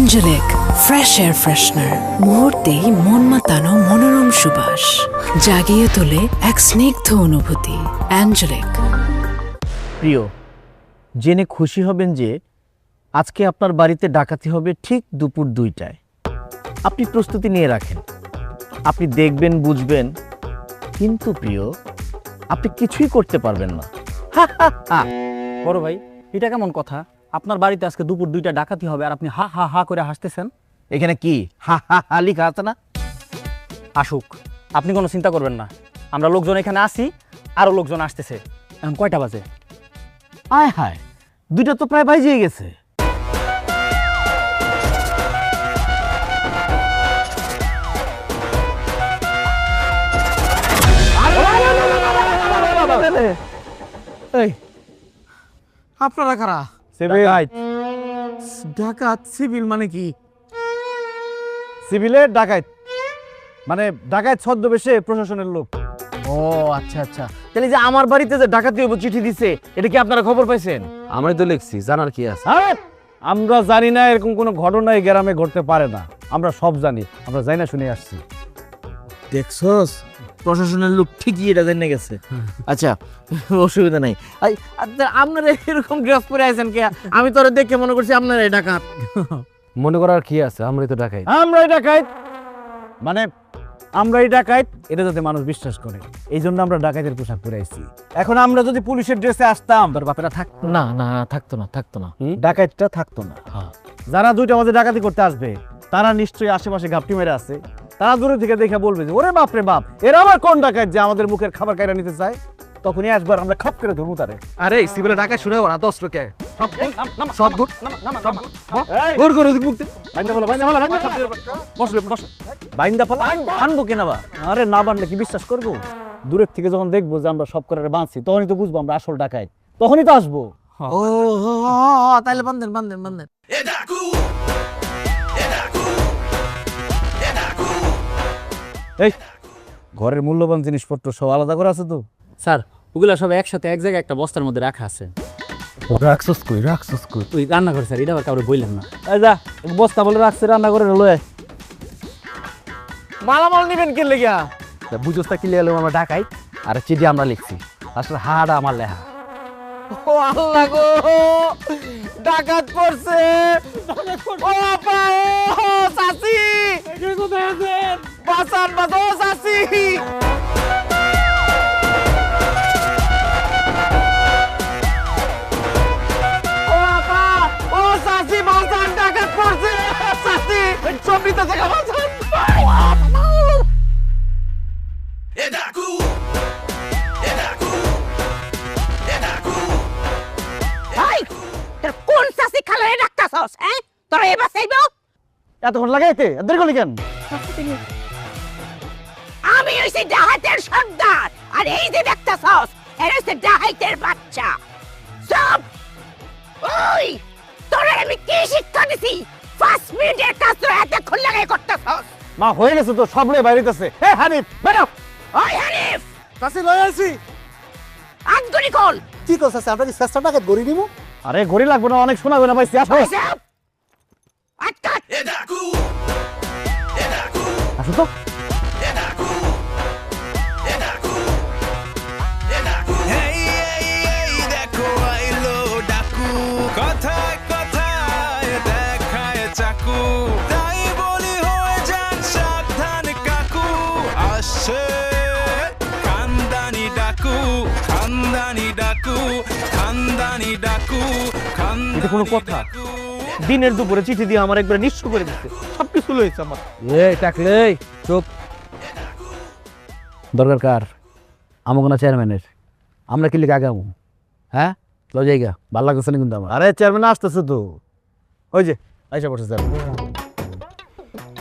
অ্যাঞ্জেলিক fresh air freshener মুহূর্তেই মন মাতানো মনোরম সুবাস জাগিয়ে তোলে এক স্নিগ্ধ অনুভূতি। অ্যাঞ্জেলিক। প্রিয়, জেনে খুশি হবেন যে আজকে আপনার বাড়িতে ডাকাতি হবে ঠিক দুপুর 2টায়। আপনি প্রস্তুতি নিয়ে রাখেন, আপনি দেখবেন, বুঝবেন, কিন্তু প্রিয়, আপনি কিছুই করতে পারবেন না। বড় ভাই, এটা কেমন কথা? আপনার বাড়িতে আজকে দুপুর 2টা ডাকাতি হবে আর আপনি হা হা হা করে হাসতেছেন। এখানে কি হা হা হা লেখা আছে না? আসুক, আপনি কোনো চিন্তা করবেন না। আমরা লোকজন এখানে আসি, আরো লোকজন আসতেছে। এখন কয়টা বাজে? আয় হায়, 2টা তো প্রায় বাজিয়ে গেছে। এই আপনারা কারা? ডাকাত সিভিল মানে কি? সিভিলের ডাকাত মানে ডাকাত ছদ্মবেশে প্রশাসনের লোক। ও আচ্ছা আচ্ছা, তাহলে যে আমার বাড়িতে যে ডাকাতি হইব চিঠি দিছে, এটা কি আপনারা খবর পাইছেন? আমরাই তো লিখছি, জানার কি আছে? আরে আমরা জানি না এরকম কোনো ঘটনা এই গ্রামে ঘটতে পারে না। আমরা সব জানি, আমরা জানি না শুনে আসছি। দেখছস, প্রশাসনের লোক ঠিকই এটা জেনে গেছে। আচ্ছা, অসুবিধা নাই। আপনারা এরকম ড্রেস পরে আছেন কে? আমি তোরা দেখে মনে করছি আপনারা এই ডাকাত। মনে করার কি আছে? আমরাই তো ডাকাই। আমরাই ডাকাত মানে আমরাই ডাকাত, এটা যাতে মানুষ বিশ্বাস করে, এই জন্য আমরা ডাকাতের পোশাক পরে আইছি। এখন আমরা যদি পুলিশের ড্রেসে আসতাম, তোর বাপেরা থাকতো না না, থাকতো না, থাকতো না। ডাকাতটা থাকতো না। যারা 2টা বাজে ডাকাতি করতে আসবে, তারা নিশ্চয়ই আশেপাশে ঘাপটি মেরে আছে। তারা দূরে থেকে দেখে বলবে যে ওরে বাপ রে বাপ, এরা আবার কোন ডাকাত যে আমাদের মুখের খাবার কাইরা নিতে চায়। তখনই একবার আমরা খপ করে ধরবো তারে। আরে সিভিলে ডাকাই শুনে না, দশ কে সব গুড গুড করে মুক্তি বাইন্দা ফেলা, বাইন্দা ফেলা আনবো কেনা বা? আরে না বানলে কি বিশ্বাস করবো? দূরের থেকে যখন দেখবো যে আমরা সব করে বাঁধছি, তখনই তো বুঝবো আমরা আসল ডাকাত, তখনই তো আসবো। ও তাইলে বান্ধেন বান্ধেন বান্ধেন। এই ঘরের মূল্যবান জিনিসপত্র সব আলাদা করে আছে তো? স্যার, ওগুলা সব একসাথে এক জায়গায় একটা বস্তার মধ্যে রাখা আছে। রাখছস কই, রাখছস কই? ওই রান্না করে স্যার, এটা আবার কাউরে বললেন না। এই যা, বস্তা বলে রাখছে, রান্না করে লয়ে মালামাল নিবেন কে লেগা? বুঝোস তা কি লেলো আমরা ডাকাই, আর চিঠি আমরা লিখছি, আসলে হাড়া আমার লেখা। ও আল্লাহ গো, ডাকাত পড়ছে! ও আপা, ও চাচি, কোথায় আছেন? বাঁচান বাঁচান, ও চাচি! ও আপা, ও চাচি, বাঁচান, ডাকাত পড়ছে! চাচি, সব নিতে থেকে বাঁচান! কোন চাষি খালে ডাক্তারছস? হ্যাঁ, তোরা এবার চাইব? এতক্ষণ লাগাইতে দেরি করলি কেন? আমি হইছি ডাহাতের সর্দার, আর এই যে ডাক্তারছস, এর হইছে ডাহাতের বাচ্চা। সব ওই তোরা আমি কি শিক্ষা দিছি? 5 মিনিটের কাজ তোরা এতক্ষণ লাগাই করতেছস। মা হয়ে গেছে তো, সব লয়ে বাইরেতেছে। হে হানিফ, বেরো! ওই হানিফ, কাছে লয়ে আসি। আঙ্গুরি কল। কি কইছস? আমরা কি চেষ্টা ডাকাত গড়ি নিমু? আরে ঘড়ি লাগবে না, অনেক শোনাবে না পাইছি। আসো আটকা। আসো তো। কথায় কথায় দেখায় চাকু, তাই বলি হয়ে যান সাবধান কাকু। আসছে খানদানি ডাকু, খানদানি ডাকু, খানদানি ডাকু, এটা কোনো কথা? দিনের দুপুরে চিঠি দিয়ে আমার একবার নিঃস্ব করে দিচ্ছে, সবকিছু লয়েছে আমার। এই টাকলে চুপ। দরকার কার? আমগো না চেয়ারম্যানের? আমরা কি লিখে আগামু? হ্যাঁ, লো জায়গা ভাল লাগছে না কিন্তু আমার। আরে চেয়ারম্যান আসতেছে তো, ওই যে আইসা পড়ছে স্যার।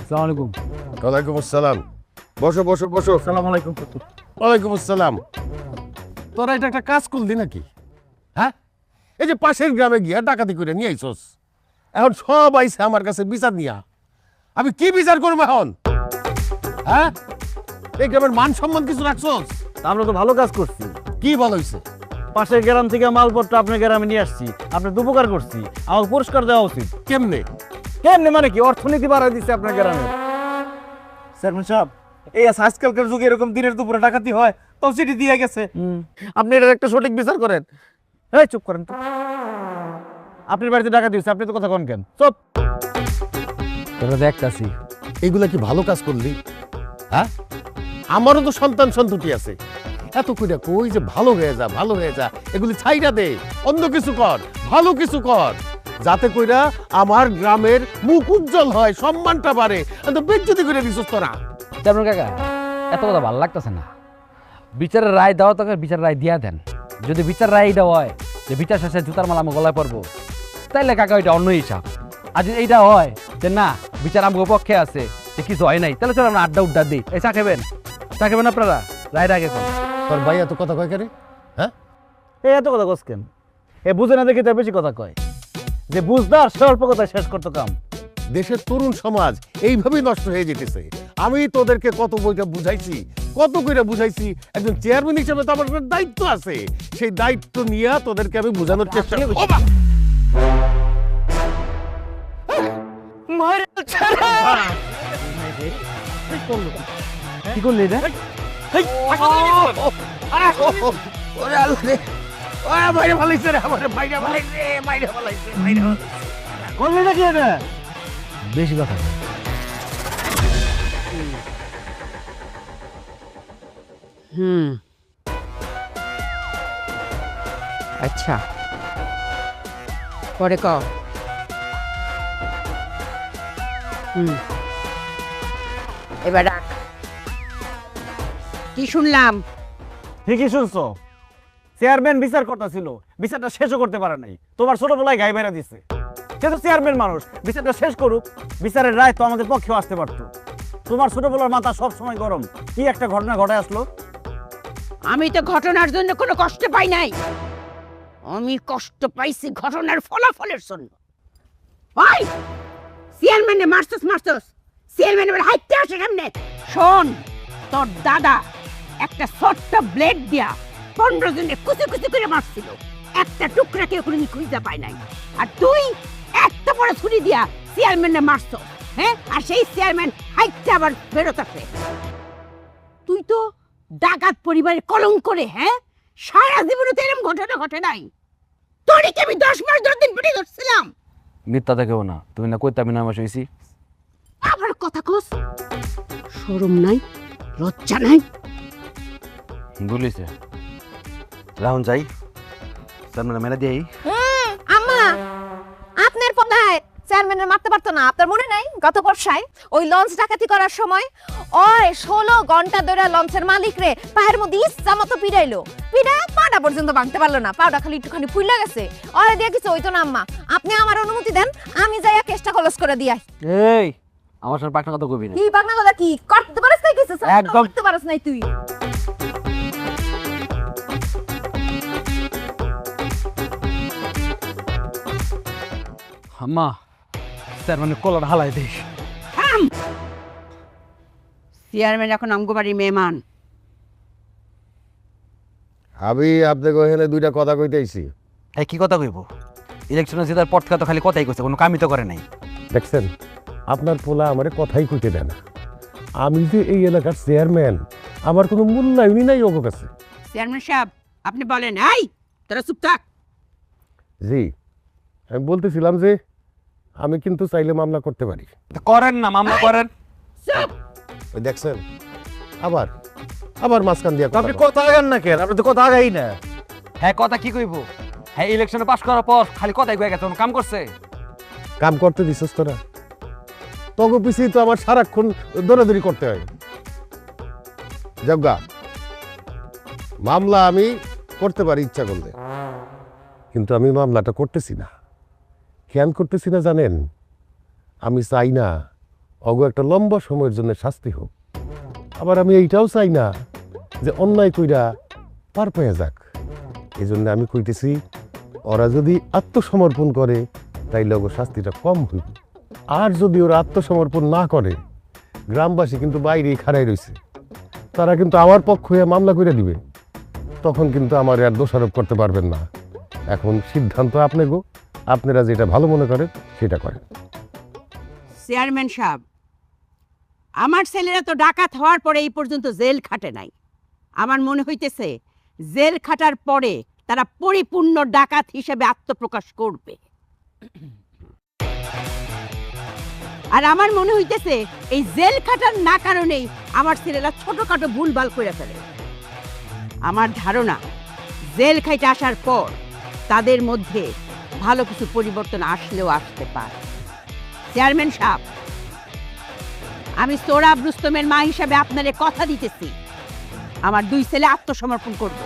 আসসালামু আলাইকুম। ওয়ালাইকুম আসসালাম। বসো বসো বসো। আসসালামু আলাইকুম। ওয়ালাইকুম আসসালাম। তোরা এটা একটা কাজ করলি নাকি? হ্যাঁ, এই যে পাশের গ্রামে গিয়া ডাকাতি করে নিয়ে আইসস, এখন সব আইসে আমার কাছে বিচার নিয়া। আমি কি বিচার করবো এখন? হ্যাঁ, এই গ্রামের মান সম্মান কিছু রাখছস? আমরা তো ভালো কাজ করছি। কি ভালো হইছে? পাশের গ্রাম থেকে মালপত্র আপনার গ্রামে নিয়ে আসছি, আপনার উপকার করছি, আমাকে পুরস্কার দেওয়া উচিত। কেমনে? কেমনে মানে কি অর্থনীতি বাড়াই দিচ্ছে আপনার গ্রামে? চেয়ারম্যান সাহেব, এই আজকালকার যুগে এরকম দিনের দুপুরে ডাকাতি হয়, তো চিঠি দিয়ে গেছে। আপনি এটার একটা সঠিক বিচার করেন। এই চুপ করেন তো। আপনার বাড়িতে ডাকাতি হচ্ছে, আপনি তো কথা কোন কেন? চুপ। তোরা দেখতাছি এগুলা কি ভালো কাজ করলি? হ্যাঁ, আমারও তো সন্তান সন্ততি আছে। এত কইরা কই যে ভালো হয়ে যা, ভালো হয়ে যা, এগুলি ছাইরা দে, অন্য কিছু কর, ভালো কিছু কর, যাতে কইরা আমার গ্রামের মুখ উজ্জ্বল হয়, সম্মানটা বাড়ে। তো বেজ্জতি করে দিছস তোরা। চেয়ারম্যান কাকা, এত কথা ভালো লাগতেছে না। বিচারের রায় দেওয়া তোকে বিচার রায় দিয়া দেন। যদি বিচার রায় এটা হয় যে বিচার শেষে জুতার মালা আমার গলায় পড়বো, তাইলে কাকা ওইটা অন্য হিসাব। আর যদি এইটা হয় যে না বিচার আমার পক্ষে আছে, যে কিছু হয় নাই, তাহলে চলো আমরা আড্ডা উড্ডা দিই। এই চা খাবেন? চা খাবেন আপনারা? রায় আগে কোন তোর ভাই এত কথা কয় কেন? হ্যাঁ, এই এত কথা কস কেন? এ বুঝে না দেখে তো বেশি কথা কয়। যে বুঝদার সে অল্প কথা শেষ করতো কাম। দেশের তরুণ সমাজ এইভাবেই নষ্ট হয়ে যেতেছে। আমি তোদেরকে কত বইটা বুঝাইছি, কত কইরা বুঝাইছি। একজন চেয়ারম্যান হিসেবে তো আমার একটা দায়িত্ব আছে। সেই দায়িত্ব নিয়ে তোদেরকে আমি বোঝানোর চেষ্টা করি। কি করলি রে? করলি নাকি এটা? বেশি কথা না। আচ্ছা, পরে ক। এবার রাখ। কি শুনলাম? ঠিকই শুনছো, চেয়ারম্যান বিচার করতেছিল, বিচারটা শেষও করতে পারে নাই। তোমার ছোট বেলায় গায়ে বেড়া দিচ্ছে। সে তো চেয়ারম্যান মানুষ, বিচারটা শেষ করুক। বিচারের রায় তো আমাদের পক্ষেও আসতে পারতো। তোমার ছোটবেলার মাথা সব সময় গরম। কি একটা ঘটনা ঘটে আসলো। আমি তো ঘটনার জন্য কোনো কষ্ট পাই নাই, আমি কষ্ট পাইছি ঘটনার ফলাফলের জন্য। ওই চেয়ারম্যানে মারছস, চেয়ারম্যান এবার হাইটে আসে কেমনে? শোন, তোর দাদা একটা ছোট্ট ব্লেড দিয়া 15 জনের কুচি কুচি করে মারছিল, একটা টুকরা কেউ কোনোদিন খুঁজে পায় নাই। আর তুই একটা বড় ছুরি দিয়া চেয়ারম্যানে মারছস, হ্যাঁ? আর সেই চেয়ারম্যান হাইটে আবার বেরোত আসে। তুই তো ডাকাত পরিবারের কলঙ্ক করে, হ্যাঁ? সারা জীবনে তো এরকম ঘটনা ঘটে নাই। তোরে কি আমি 10 মাস 10 দিন পিটে ধরছিলাম? মিথ্যা দেখেও না, তুমি না কইতে আমি না আমার হইছি। আবার কথা কস, শরম নাই, লজ্জা নাই? বলিছে রাহুল যাই চেয়ারম্যান মেরে দিই। আম্মা, আপনার পদায় চেয়ারম্যানের মারতে পারতো না? আপনার মনে নাই গত বর্ষায় ওই লঞ্চ ডাকাতি করার সময় ওই 16 ঘন্টা ধরে লঞ্চের মালিক রে পায়ের মধ্যে ইচ্ছা মতো পিড়াইলো, পিড়া পাটা পর্যন্ত ভাঙতে পারলো না, পাউডা খালি একটুখানি ফুইলা গেছে। ওরে দিয়ে কিছু হইতো না আম্মা, আপনি আমার অনুমতি দেন, আমি যাইয়া কেসটা খলস করে দিয়াই। এই আমার সাথে পাকনা কথা কবি না। কি বাগনা কথা? কি করতে পারিস নাই? কিছু একদম করতে পারিস নাই তুই। আম্মা চেয়ারম্যানের কলার হালাই দিস। থাম! চেয়ারম্যান এখন আমগোবাড়ির মেহমান। আমি আপনাকে ওখানে দুইটা কথা কইতে আইছি। এই কি কথা কইব? ইলেকশনে জেতার পর থেকে তো খালি কথাই কইছে, কোনো কামই তো করে নাই। দেখছেন, আপনার পোলা আমারে কথাই কইতে দেয় না। আমি যে এই এলাকার চেয়ারম্যান, আমার কোনো মূল্যায়নই নাই ওর কাছে। চেয়ারম্যান সাহেব, আপনি বলেন। এই তোরা চুপ থাক। জি, আমি বলতেছিলাম যে আমি কিন্তু চাইলে মামলা করতে পারি। করেন না, মামলা করেন। চুপ! ওই দেখছেন, আবার আবার মাঝখান দিয়ে আপনি কথা আগান না কেন? আপনি তো কথা আগাই না। হ্যাঁ কথা কি কইব? হ্যাঁ ইলেকশনে পাস করার পর খালি কথাই কয়ে গেছে, কোনো কাম করছে? কাম করতে দিছিস তোরা? তগো পিছিয়ে তো আমার সারাক্ষণ দৌড়াদৌড়ি করতে হয়। যজ্ঞা মামলা আমি করতে পারি ইচ্ছা করলে, কিন্তু আমি মামলাটা করতেছি না। কেন করতেছি না জানেন? আমি চাই না অগো একটা লম্বা সময়ের জন্য শাস্তি হোক। আবার আমি এইটাও চাই না যে অন্যায় কইরা পার পেয়ে যাক। এই জন্য আমি কইতেছি, ওরা যদি আত্মসমর্পণ করে তাইলে ওগো শাস্তিটা কম হইবে। আর যদি ওরা আত্মসমর্পণ না করে, গ্রামবাসী কিন্তু বাইরেই খাড়াই রয়েছে, তারা কিন্তু আমার পক্ষ হয়ে মামলা করে দিবে। তখন কিন্তু আমার আর দোষারোপ করতে পারবেন না। এখন সিদ্ধান্ত আপনি গো, আপনারা যেটা ভালো মনে করেন সেটা করেন। চেয়ারম্যান সাহেব, আমার ছেলেরা তো ডাকাত হওয়ার পরে এই পর্যন্ত জেল খাটে নাই। আমার মনে হইতেছে জেল খাটার পরে তারা পরিপূর্ণ ডাকাত হিসেবে আত্মপ্রকাশ করবে। আর আমার মনে হইতেছে এই জেল খাটার না কারণেই আমার ছেলেরা ছোটখাটো ভুলভাল করে ফেলে। আমার ধারণা জেল খাইতে আসার পর তাদের মধ্যে ভালো কিছু পরিবর্তন আসলেও আসতে পারে। চেয়ারম্যান সাহেব, আমি সোহরাব রুস্তমের মা হিসাবে আপনারে কথা দিতেছি, আমার 2 ছেলে আত্মসমর্পণ করব।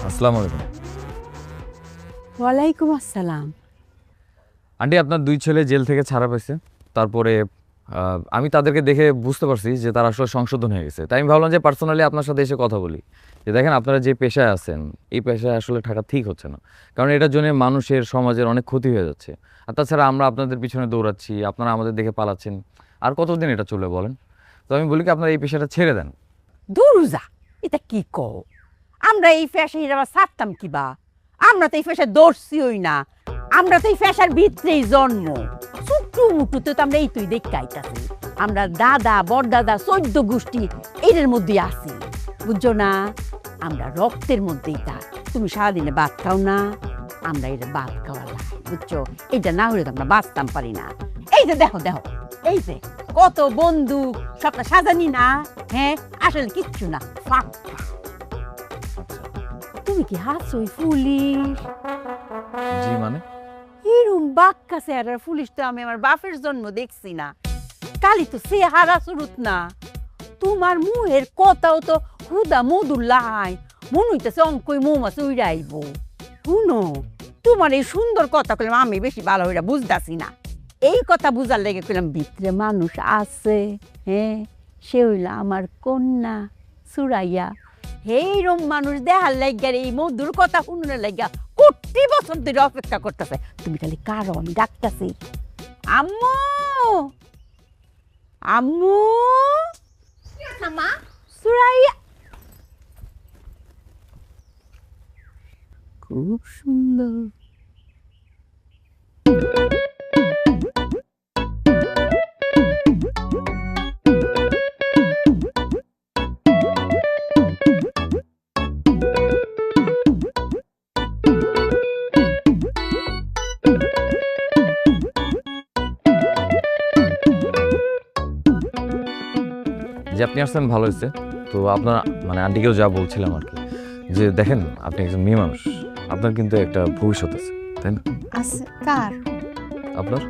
আসসালামু আলাইকুম। ওয়ালাইকুম আসসালাম। আন্টি, আপনার 2 ছেলে জেল থেকে ছাড়া পাইছে। তারপরে আমি তাদেরকে দেখে বুঝতে পারছি যে তারা আসলে সংশোধন হয়ে গেছে। তাই আমি ভাবলাম যে পার্সোনালি আপনার সাথে এসে কথা বলি, যে দেখেন আপনারা যে পেশায় আছেন এই পেশায় আসলে থাকা ঠিক হচ্ছে না, কারণ এটার জন্য মানুষের সমাজের অনেক ক্ষতি হয়ে যাচ্ছে। আর তাছাড়া আমরা আপনাদের পিছনে দৌড়াচ্ছি, আপনারা আমাদের দেখে পালাচ্ছেন, আর কতদিন এটা চলবে বলেন? তো আমি বলি কি আপনারা এই পেশাটা ছেড়ে দেন। দুরুজা, এটা কি কও? আমরা এই ফ্যাশন আবার ছাড়তাম কিবা? আমরা তো এই ফ্যাশন দর্শিই না, আমরা তো এই ফ্যাশন ভিতরেই জন্ম। ছোট্ট মুটুতে তো আমরা এই তুই দেখতে আইতাছি। আমরা দাদা বড়দাদা 14 গোষ্ঠী এর মধ্যে আছি, বুঝছো না? আমরা রক্তের মধ্যেই তা। তুমি সারাদিনে ভাত খাও না, আমরা এটা ভাত খাওয়া লাগে, বুঝছো? এটা না হলে তো আমরা বাঁচতাম পারি না। এই যে দেখো দেখো, এই যে কত বন্দুক, সবটা সাজানি না? হ্যাঁ, আসলে কিচ্ছু না, ফাঁকা। তুমি কি হাসোই পুলিশ? জি মানে? এরম বাক্কা চেহারার পুলিশ তো আমি আমার বাপের জন্ম দেখছি না। কালি তো চেহারা সুরুত না, তোমার মুহের কথাও তো হুদা মধুল্লাই, মনে হইতেছে অঙ্কই মৌমাছি উড়ে আইব। শুনো, তোমার এই সুন্দর কথা কইলাম আমি বেশি ভালো হইরা বুঝতাছি না। এই কথা বুঝার লেগে কইলাম ভিতরে মানুষ আছে। হ্যাঁ, সে হইলা আমার কন্যা সুরাইয়া। এইরম মানুষ দেখার লাগিয়া এই মধুর কথা শুনুনের লাগিয়া কোটি বছর ধরে অপেক্ষা করতেছে। তুমি খালি কারো, আমি ডাকতেছি। আম্মু, আম্মু, মা, সুরাইয়া। খুব সুন্দর। যে আপনি আসছেন ভালো হয়েছে। তো আপনার মানে আন্টিকেও যা বলছিলাম আর কি, যে দেখেন আপনি একজন মেয়ে মানুষ, আপনার কিন্তু একটা ভবিষ্যৎ আছে, তাই না? আছে কার? আপনার।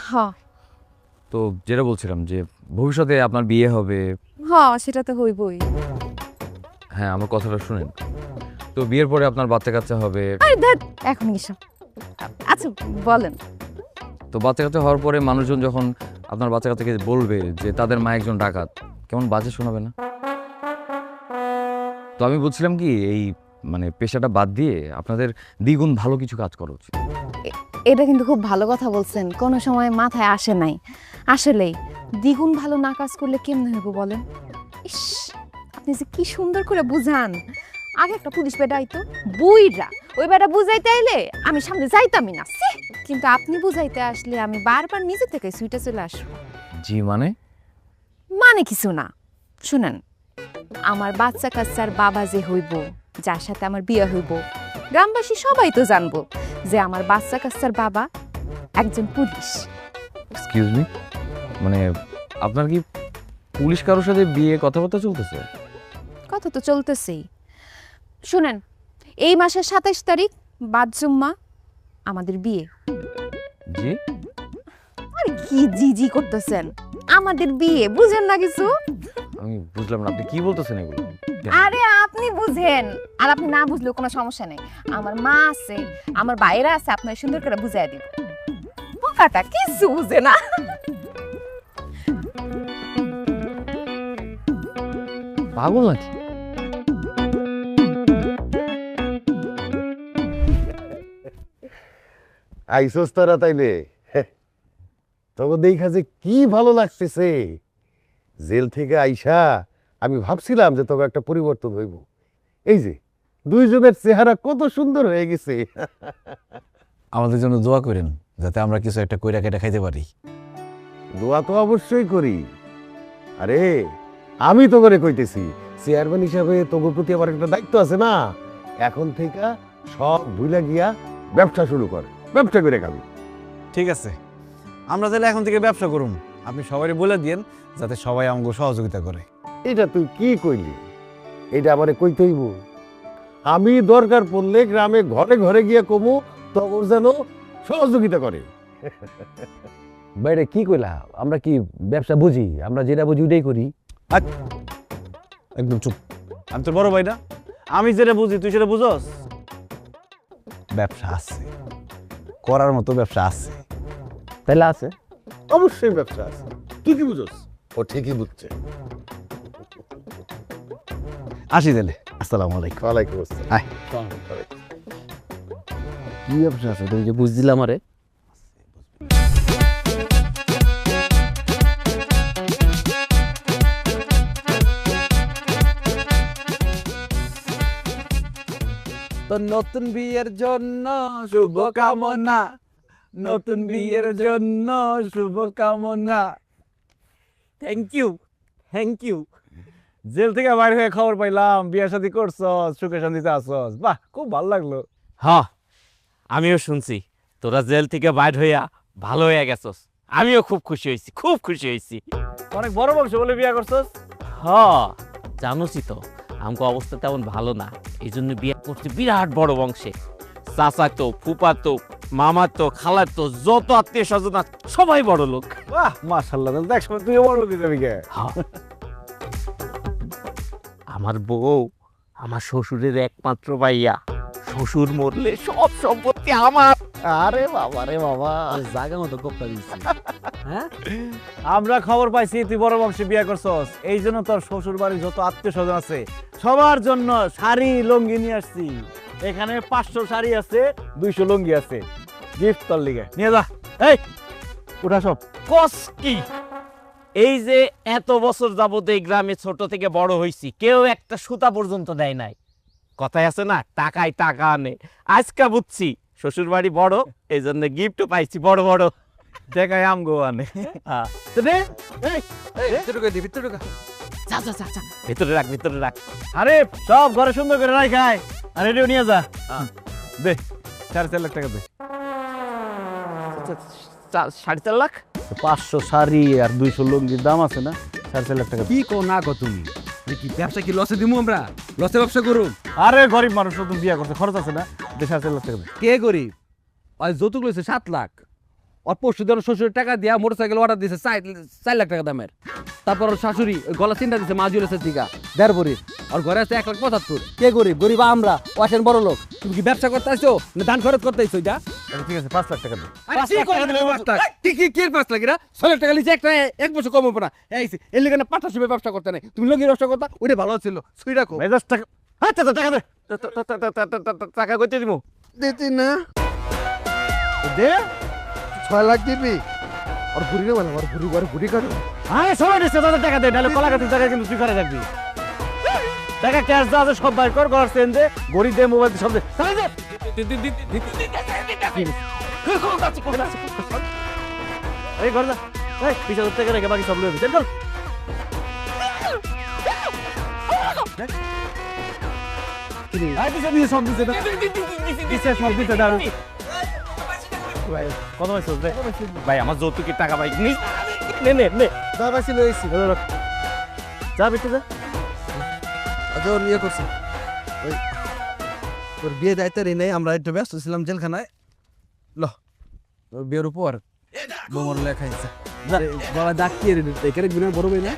হ তো যেটা বলছিলাম যে ভবিষ্যতে আপনার বিয়ে হবে। হ, সেটা তো হইবই। হ্যাঁ, আমার কথাটা শুনেন। তো বিয়ের পরে আপনার বাচ্চা কাচ্চা হবে। আরে ধ্যাৎ, এখন কিসব? আচ্ছা বলেন। তো বাচ্চা কাচ্চা হওয়ার পরে মানুষজন যখন আপনার বাচ্চা কাচ্চাকে বলবে যে তাদের মা একজন ডাকাত, কেমন বাজে শোনাবে না? তো আমি বলছিলাম কি, এই মানে পেশাটা বাদ দিয়ে আপনাদের দ্বিগুণ ভালো কিছু কাজ করা উচিত। এটা কিন্তু খুব ভালো কথা বলছেন, কোনো সময় মাথায় আসে নাই। আসলেই দ্বিগুণ ভালো না কাজ করলে কেমনে হইব বলেন? ইস, আপনি যে কি সুন্দর করে বুঝান। আগে একটা পুলিশ বেটা আইতো, বুইরা ওই বেটা বুঝাইতে আইলে আমি সামনে যাইতামই না। কিন্তু আপনি বুঝাইতে আসলে আমি বারবার নিজে থেকে সুইটে চলে আসবো। জি মানে? মানে কিছু না, শুনেন, আমার বাচ্চা কাচ্চার বাবা যে হইব, যার সাথে আমার বিয়ে হইব, গ্রামবাসী সবাই তো জানবো যে আমার বাচ্চা কাচ্চার বাবা একজন পুলিশ। এক্সকিউজ মি, মানে আপনার কি পুলিশ কারোর সাথে বিয়ে কথাবার্তা চলতেছে? কথা তো চলতেছেই। শুনেন, এই মাসের 27 তারিখ বাদ জুম্মা আমাদের বিয়ে। জি? আরে কি জি জি করতেছেন? আমাদের বিয়ে, বুঝেন না কিছু? আমি বুঝলাম না, আপনি কি বলতেছেন এগুলো? আরে আপনি বুঝেন, আর আপনি না বুঝলেও কোনো সমস্যা নেই। আমার মা আছে, আমার ভাইরা আছে, আপনার সুন্দর করে বুঝাই দিব। বোকাটা কিছু বুঝে না। পাগল নাকি? আইসোস তারা তাইলে তবে দেখা যে কি ভালো লাগতেছে। জেল থেকে আইসা আমি ভাবছিলাম যে তোকে একটা পরিবর্তন হইব। এই যে দুইজনের চেহারা কত সুন্দর হয়ে গেছে। আমাদের জন্য দোয়া করেন যাতে আমরা কিছু একটা কইরা কেটে খাইতে পারি। দোয়া তো অবশ্যই করি। আরে আমি তো করে কইতেছি, চেয়ারম্যান হিসাবে তোর প্রতি আমার একটা দায়িত্ব আছে না। এখন থেকে সব ভুলে গিয়া ব্যবসা শুরু কর, ব্যবসা করে খাবি। ঠিক আছে, আমরা তাহলে এখন থেকে ব্যবসা করুম। আপনি সবাই বলে দিয়েন যাতে সবাই আমাকে সহযোগিতা করে। এটা তুই কি কইলি? এটা আমারে কইতে হইব? আমি দরকার পড়লে গ্রামে ঘরে ঘরে গিয়া কমু, তখন যেন সহযোগিতা করে। বাইরে কি কইলা? আমরা কি ব্যবসা বুঝি? আমরা যেটা বুঝি ওটাই করি। একদম চুপ। আমি তোর বড় ভাই না, আমি যেটা বুঝি তুই সেটা বুঝস? ব্যবসা আছে, করার মতো ব্যবসা আছে। তাইলে আছে? অবশ্যই ব্যবসা আছে। তুই কি বুঝস? ও ঠিকই বুঝছে। আসি তাহলে, আসসালামু আলাইকুম। ওয়ালাইকুম আসসালাম। আয়। কি ব্যবসা আছে তুমি যে বুঝ দিলাম আরে? তো নতুন বিয়ের জন্য শুভ কামনা, নতুন বিয়ের জন্য শুভ কামনা। Thank you, thank you. Jail থেকে বাইর হয়ে খবর পাইলাম বিয়ে শাদী করছস, সুখে শান্তিতে আসছস। বাহ, খুব ভালো লাগলো। হ্যাঁ, আমিও শুনছি তোরা জেল থেকে বাইর হইয়া ভালো হয়ে গেছস। আমিও খুব খুশি হয়েছি, খুব খুশি হয়েছি। অনেক বড় বংশ বলে বিয়ে করছস। হ্যাঁ, জানোসই তো আমাকে অবস্থা তেমন ভালো না, এই জন্য বিয়ে করছি বিরাট বড় বংশে। চাচাতো, ফুপাতো, মামাতো, খালাতো, যত আত্মীয় স্বজন সবাই বড় লোক। বাহ, মাশাআল্লাহ। তাহলে দেখ সময় তুইও বড় লোক যাবি কে? আমার বউ আমার শ্বশুরের একমাত্র ভাইয়া, শ্বশুর মরলে সব সম্পত্তি আমার। আরে বাবা রে বাবা, জায়গা মতো কোপটা দিচ্ছি। হ্যাঁ, আমরা খবর পাইছি তুই বড় বংশে বিয়ে করছস। এই জন্য তোর শ্বশুর বাড়ির যত আত্মীয় স্বজন আছে সবার জন্য শাড়ি লুঙ্গি নিয়ে আসছি। এখানে 500 শাড়ি আছে, 200 লুঙ্গি আছে। গিফট তোর লিগে নিয়ে যা। এই উঠা সব। কস কি? এই যে এত বছর যাবত এই গ্রামে ছোট থেকে বড় হইছি, কেউ একটা সুতা পর্যন্ত দেয় নাই। কথায় আছে না, টাকায় টাকা আনে। আজকে বুঝছি শ্বশুর বাড়ি বড়, এই জন্য গিফটও পাইছি বড় বড়। দেখায় আম গো আনে। তো দে, এই, যা যা যা যা, ভেতরে রাখ, ভেতরে রাখ। আরে সব ঘরে সুন্দর করে রাখ খায়। আর এটাও নিয়ে যা। দে 4.5 লাখ টাকা দে। 4.5 লাখ? 500 শাড়ি আর 200 লুঙ্গির দাম আছে না, 4.5 লাখ টাকা। কি কো না কো তুমি? কি ব্যবসা কি লসে দিমু আমরা? লসে ব্যবসা করুম? আরে গরিব মানুষ নতুন বিয়ে করতে খরচ আছে না, 4.5 লাখ টাকা দে। কে গরিব? ওই যৌতুক লইছে 7 লাখ। ওর পরশু দিন শ্বশুরের টাকা দিয়া মোটরসাইকেল অর্ডার দিয়েছে 4 লাখ টাকা দামের। তারপর ওর শাশুড়ি ওই গলা চিন্তা দিচ্ছে মাজুলেছে দিঘা 1.5 ভরি। আর ঘরে আছে 1,75,000। কে গরিব? গরিব আমরা, ও আসেন বড় লোক। তুমি কি ব্যবসা করতে আসছো না ধান খরচ করতে আসছো? এটা ঠিক আছে, 5 লাখ টাকা দে। 5 লাখ টাকা দিলে 5 লাখ কি 5 লাখ এরা 6 লাখ টাকা লিছে একটা এক বছর কম হবে না। এইছে এর লাগা না পার্টনারশিপে ব্যবসা করতে নাই। তুমি লগি ব্যবসা করতা, ওইটা ভালো ছিল। সুই রাখো। মেজাজ টাকা। আচ্ছা টাকা দে। টাকা কইতে দিমু? দিতি না দে। 6 লাখ দিবি? আর ঘুরি না বলে, আর ঘুরি কাটো। আরে সবাই দিছে, তাদের টাকা দে, নাহলে কলা গাছের টাকা কিন্তু তুই করে রাখবি। টাকা ক্যাশ দাও, সব বাইর কর, ঘর সেন দে, ঘড়ি দে, মোবাইল দে, সব দে। টাকা দে। এই ঘর যা। এই 20,000 টাকা রেখে বাকি সব লইবি। চল চল। আই দিছে সব দিছে। দিছে সব দিছে দাঁড়া। ভাই কত হইছে দে? ভাই আমার যৌতুকের টাকা ভাই নে নে নে। দা বাসি লইছি। যা বিতে যা। আজ ওর নিয়ে করছে। ওই তোর বিয়ে দায়িত্ব নেই, আমরা একটু ব্যস্ত ছিলাম জেলখানায়। ল তোর বিয়ের উপর বোমর লেখাইছে। বাবা ডাকিয়ে রে এখানে গুনে বড় ভাই না।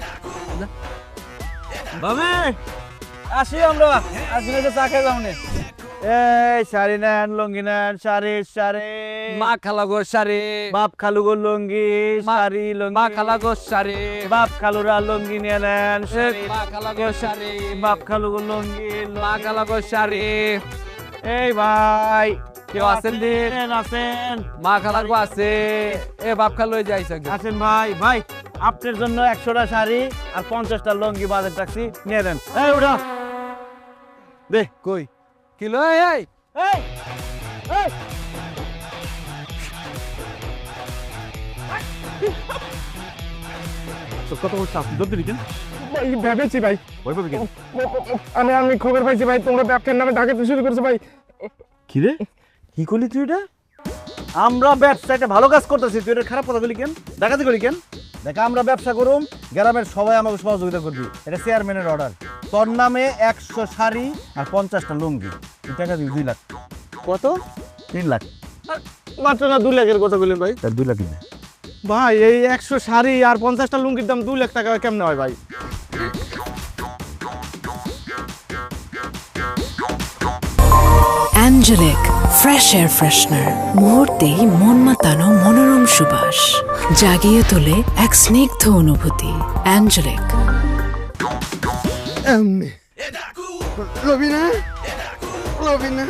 বাবে আসি আমরা, আজ দিনে চা খেয়ে যাও নে। এই শাড়ি নেন, লুঙ্গি নেন, শাড়ি শাড়ি। মা খালা গো শাড়ি, বাপ খালু গো লুঙ্গি, শাড়ি লুঙ্গি। মা খালা গো শাড়ি, বাপ খালুরা লুঙ্গি নিয়ে নেন, শাড়ি। মা খালা গো শাড়ি, বাপ খালু গো লুঙ্গি, মা খালা গো শাড়ি। এই ভাই কেউ আছেন দিন? আছেন মা খালা গো আছে, এ বাপ খালো যাইছে। আছেন ভাই। ভাই আপনার জন্য 100টা শাড়ি আর 50টা লুঙ্গি বাজার রাখছি, নিয়ে নেন। এই উঠা দে। কই কিলো এই এই এই কত বলছো আপনি দৌড় দিলেন? ভেবেছি ভাই, ওই ভাবে কেন? আমি খবর পাইছি ভাই, তোমরা ব্যবসার নামে ডাকাতি শুরু করছো ভাই। কি রে, কি করলি তুই এটা? আমরা ব্যবসাটা ভালো কাজ করতেছি, তুই এটা খারাপ কথা বলি কেন? ডাকাতি করি কেন? দেখ আমরা ব্যবসা করুম, গ্রামের সবাই আমাকে সহযোগিতা করবি। এটা চেয়ারম্যানের অর্ডার। তোর নামে 100 শাড়ি আর 50টা লুঙ্গি, তুই টাকা দিবি 2 লাখ। কত? 3 লাখ। মাত্র না 2 লাখের কথা বললেন ভাই? 2 লাখ না ভাই, এই 100 শাড়ি আর 50টা লুঙ্গির দাম 2 লাখ টাকা কেমনে হয় ভাই? অ্যাঞ্জেলিক ফ্রেশ এয়ার ফ্রেশনার, মুহূর্তেই মন মাতানো মনোরম সুবাস, জাগিয়ে তোলে এক স্নিগ্ধ অনুভূতি। অ্যাঞ্জেলিক। রবিনা, রবিনা,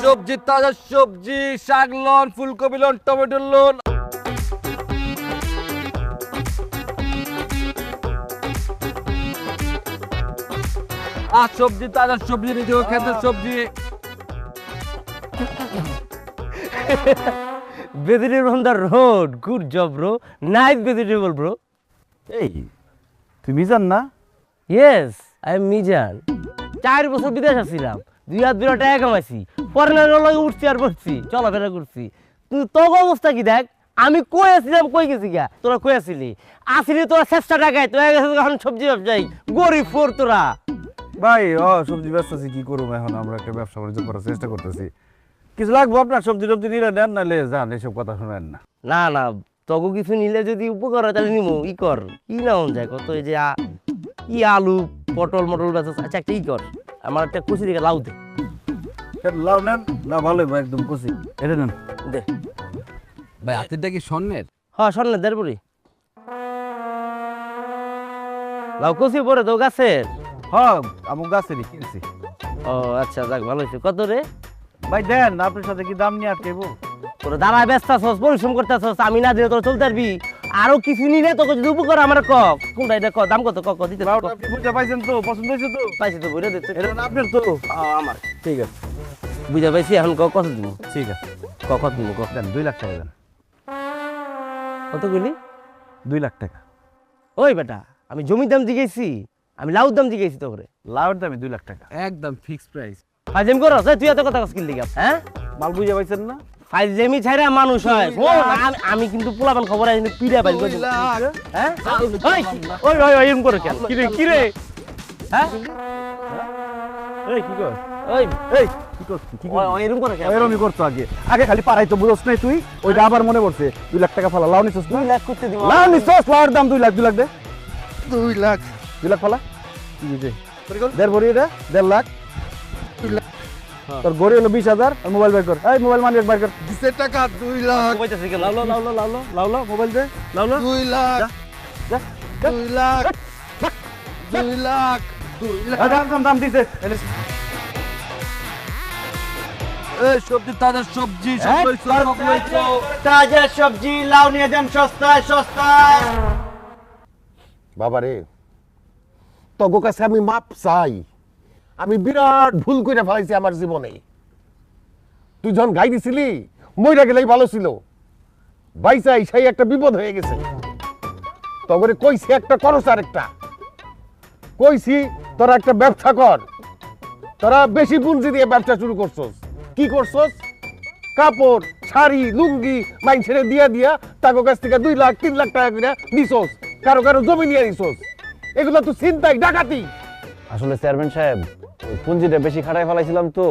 সবজি, তাজা সবজি, শাক লন, ফুলকপি লন, টমেটো লন। আর সবজি, তাজা সবজি নিতে হবে, খেতের সবজি। Vegetable on the road. Good job, bro. Nice vegetable, bro. এই তুই মিজান না? Yes, I am Mijan. 4 বছর বিদেশ আছিলাম, 2 টাকা কামাইছি, পরের লগে উঠছি আর বসছি, চলাফেরা করছি। তুই তোর অবস্থা কি দেখ? আমি কই আসছিলাম, কই গেছি গা? তোরা কই আসছিলি? আসিলি তোরা 6 টাকায়, তুই এখন সবজি ব্যবসায়ী, গরিব ফোর তোরা। ভাই সবজি ব্যবসা আছে, কি করবো এখন? আমরা একটা ব্যবসা বাণিজ্য করার চেষ্টা করতেছি। কিছু লাগবো আপনার? সবজি টবজি নিলে নেন, নাহলে যান, এসব কথা শোনেন না। না না, তগো কিছু নিলে যদি উপকার হয় তাহলে নিমো। ই কর, কি না মন যায় কত, এই যে ই আলু পটল মটল বেচা। আচ্ছা একটা ই কর, আমার একটা কুচি দিকে লাউ দে। লাউ নেন, লাউ ভালোই ভাই, একদম কচি। এটা নেন। দে ভাই হাতেরটা কি স্বর্ণের? হ্যাঁ স্বর্ণের, দেড় পরি লাউ কুচি পরে তো গাছের। হ্যাঁ আমার গাছেরই কিনছি। ও আচ্ছা, যাক ভালো হয়েছে। কত রে ভাই দেন, আপনার সাথে কি দাম নিয়ে আটকেবো? তোরা দাঁড়ায় ব্যস্ত আছস, পরিশ্রম করতে আছস, আমি না দিলে তোরা চলতে পারবি? আরো কিছু নিলে তোকে যদি উপকার আমার ক, কোনটা এটা ক, দাম কত ক, দিতে লাউটা আপনি বুঝতে পাইছেন তো? পছন্দ হয়েছে তো? পাইছি তো, বইটা দিতে। এটা না আপনার তো? আমার ঠিক আছে, বুঝা পাইছি। এখন ক, কত দিব? ঠিক আছে, কত দিব ক? দেন 2 লাখ টাকা দেন। কত গুলি? 2 লাখ টাকা। ওই বেটা, আমি জমির দাম জিজ্ঞেসি, আমি লাউর দাম জিজ্ঞেসি তো করে। লাউর দামে 2 লাখ টাকা। একদম ফিক্সড প্রাইস। ফাইজেম করস, তুই এত কথা কস কি লিগা? হ্যাঁ মাল বুঝে পাইছেন না? ফাইজেমি ছাইরা মানুষ হয়। আমি কিন্তু পোলাপান খবর আছে, কিন্তু পিড়া পাই। হ্যাঁ ওই ওই ওই এরকম করে কেন? কি রে কি রে? হ্যাঁ এই কি কর? ওই এই কি কর? কি কর? ওই এরকম করে কেন? এরকমই করতো আগে। আগে খালি পারাই তো বুঝছ নাই তুই? ওইটা আবার মনে পড়ছে। 2 লাখ টাকা ফালা। লাউ নিছস? 2 লাখ করতে দিব। লাউ নিছস? লাউর দাম 2 লাখ। 2 লাখ দে। 2 লাখ। 2 লাখ ফালা। কি দিছে? দেড় ভরি এটা? 1.5 লাখ। তোর গড়ি হলো 20,000। আর মোবাইল বের কর। এই মোবাইল মানি বের কর। দিছে টাকা 2 লাখ। কইতাছিস কেন? লাউ লাউ লাউ লাউ লাউ লাউ লাউ মোবাইল দে। লাউ লাউ 2 লাখ। যা 2 লাখ। 2 লাখ। 2 লাখ। দাম দিছে। এই সবজি, তাজা সবজি, সব লইছো, সব লইছো। তাজা সবজি, লাউ নিয়ে যান সস্তায় সস্তায়। বাবারে, তোর কাছে আমি মাপ চাই। আমি বিরাট ভুল করে ফেলাইছি আমার জীবনে। তুই যখন গাই দিছিলি, মইরা গেলেই ভালো ছিল। বাইচাই সেই একটা বিপদ হয়ে গেছে। তগরে কইছি একটা করস, আর একটা কইছি তোরা একটা ব্যবসা কর। তোরা বেশি পুঁজি দিয়ে ব্যবসা শুরু করছস। কি করছস? কাপড়, শাড়ি, লুঙ্গি মাইন ছেড়ে দিয়া দিয়া তাকে কাছ থেকে 2 লাখ 3 লাখ টাকা করে দিছস। কারো কারো জমি নিয়ে দিছস। এগুলো তো ছিনতাই ডাকাতি। আসলে চেয়ারম্যান সাহেব ওই পুঁজিটা বেশি খাটায় ফেলাইছিলাম তো